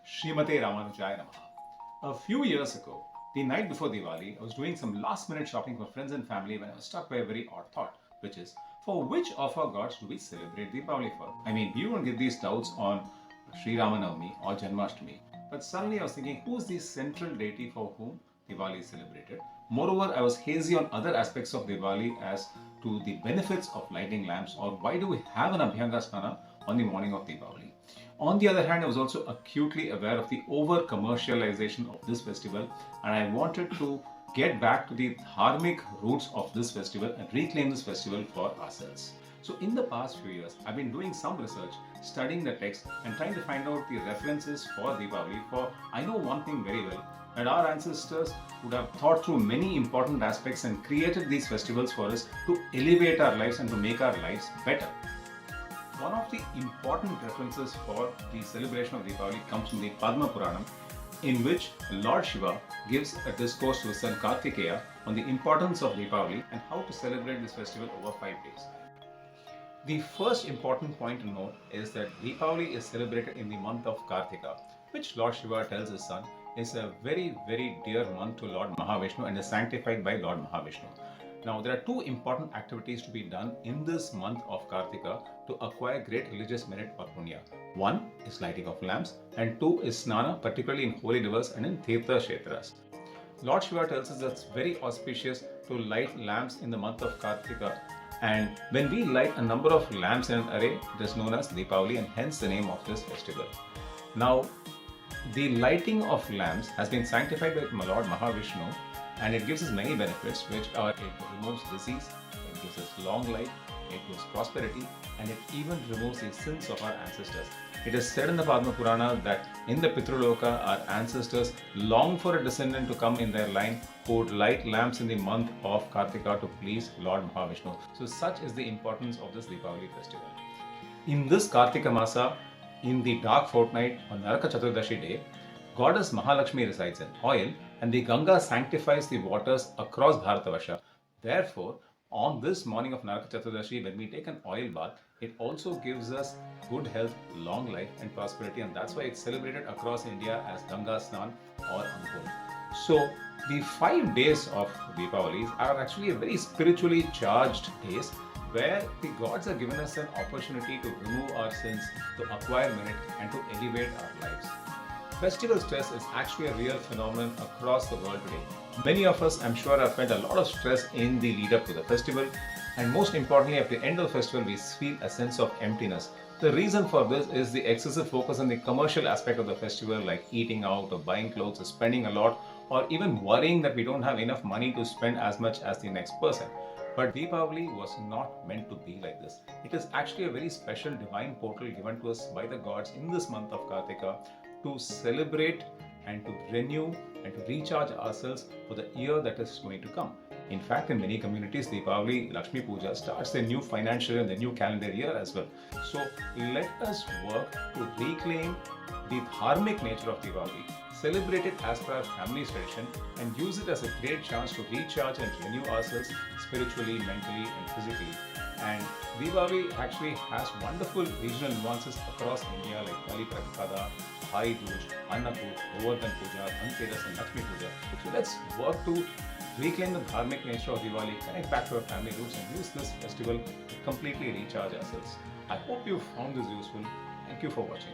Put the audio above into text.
Srimate Ramanujaya Namaha. A few years ago, the night before Diwali, I was doing some last minute shopping for friends and family when I was struck by a very odd thought, which is, for which of our gods do we celebrate Deepavali for? I mean, you don't get these doubts on Sri Ramanavami or Janmashtami, but suddenly I was thinking, who's the central deity for whom Diwali is celebrated? Moreover, I was hazy on other aspects of Diwali as to the benefits of lighting lamps, or why do we have an Abhyanga snana on the morning of Deepavali. On the other hand, I was also acutely aware of the over commercialization of this festival, and I wanted to get back to the Dharmic roots of this festival and reclaim this festival for ourselves. So in the past few years, I've been doing some research, studying the text and trying to find out the references for Deepavali, for I know one thing very well, that our ancestors would have thought through many important aspects and created these festivals for us to elevate our lives and to make our lives better. One of the important references for the celebration of Deepavali comes from the Padma Purana, in which Lord Shiva gives a discourse to his son Karthikeya on the importance of Deepavali and how to celebrate this festival over 5 days. The first important point to note is that Deepavali is celebrated in the month of Karthika, which Lord Shiva tells his son is a very, very dear month to Lord Mahavishnu and is sanctified by Lord Mahavishnu. Now, there are two important activities to be done in this month of Karthika to acquire great religious merit or punya. One is lighting of lamps, and two is snana, particularly in holy rivers and in tirtha kshetras. Lord Shiva tells us that it's very auspicious to light lamps in the month of Karthika, and when we light a number of lamps in an array, it is known as Deepavali, and hence the name of this festival. Now, the lighting of lamps has been sanctified by Lord Mahavishnu, and it gives us many benefits, which are it removes disease, it gives us long life, it gives prosperity, and it even removes the sins of our ancestors. It is said in the Padma Purana that in the Pitraloka, our ancestors long for a descendant to come in their line who would light lamps in the month of Kartika to please Lord Mahavishnu. So such is the importance of this Deepavali festival. In this Kartika Masa, in the dark fortnight on Naraka Chaturdashi day, Goddess Mahalakshmi resides in oil, and the Ganga sanctifies the waters across Bharatavarsha. Therefore, on this morning of Naraka Chaturdashi, when we take an oil bath, it also gives us good health, long life and prosperity, and that's why it's celebrated across India as Ganga Snan or Angul. So, the 5 days of Deepavali are actually a very spiritually charged days, where the gods have given us an opportunity to remove our sins, to acquire merit and to elevate our lives. Festival stress is actually a real phenomenon across the world today. Many of us, I'm sure, have felt a lot of stress in the lead up to the festival, and most importantly, at the end of the festival, we feel a sense of emptiness. The reason for this is the excessive focus on the commercial aspect of the festival, like eating out or buying clothes or spending a lot, or even worrying that we don't have enough money to spend as much as the next person. But Deepavali was not meant to be like this. It is actually a very special divine portal given to us by the gods in this month of Kartika to celebrate and to renew and to recharge ourselves for the year that is going to come. In fact, in many communities, Deepavali Lakshmi Puja starts the new financial and the new calendar year as well. So let us work to reclaim the dharmic nature of Diwali, celebrate it as per our family's tradition, and use it as a great chance to recharge and renew ourselves spiritually, mentally and physically. And Diwali actually has wonderful regional nuances across India, like Bali Pratipada, Bhai Dooj, Annakoot, Govardhan Puja, Dhanteras and Lakshmi Puja. So let's work to reclaim the dharmic nature of Diwali, connect back to our family roots and use this festival to completely recharge ourselves. I hope you found this useful. Thank you for watching.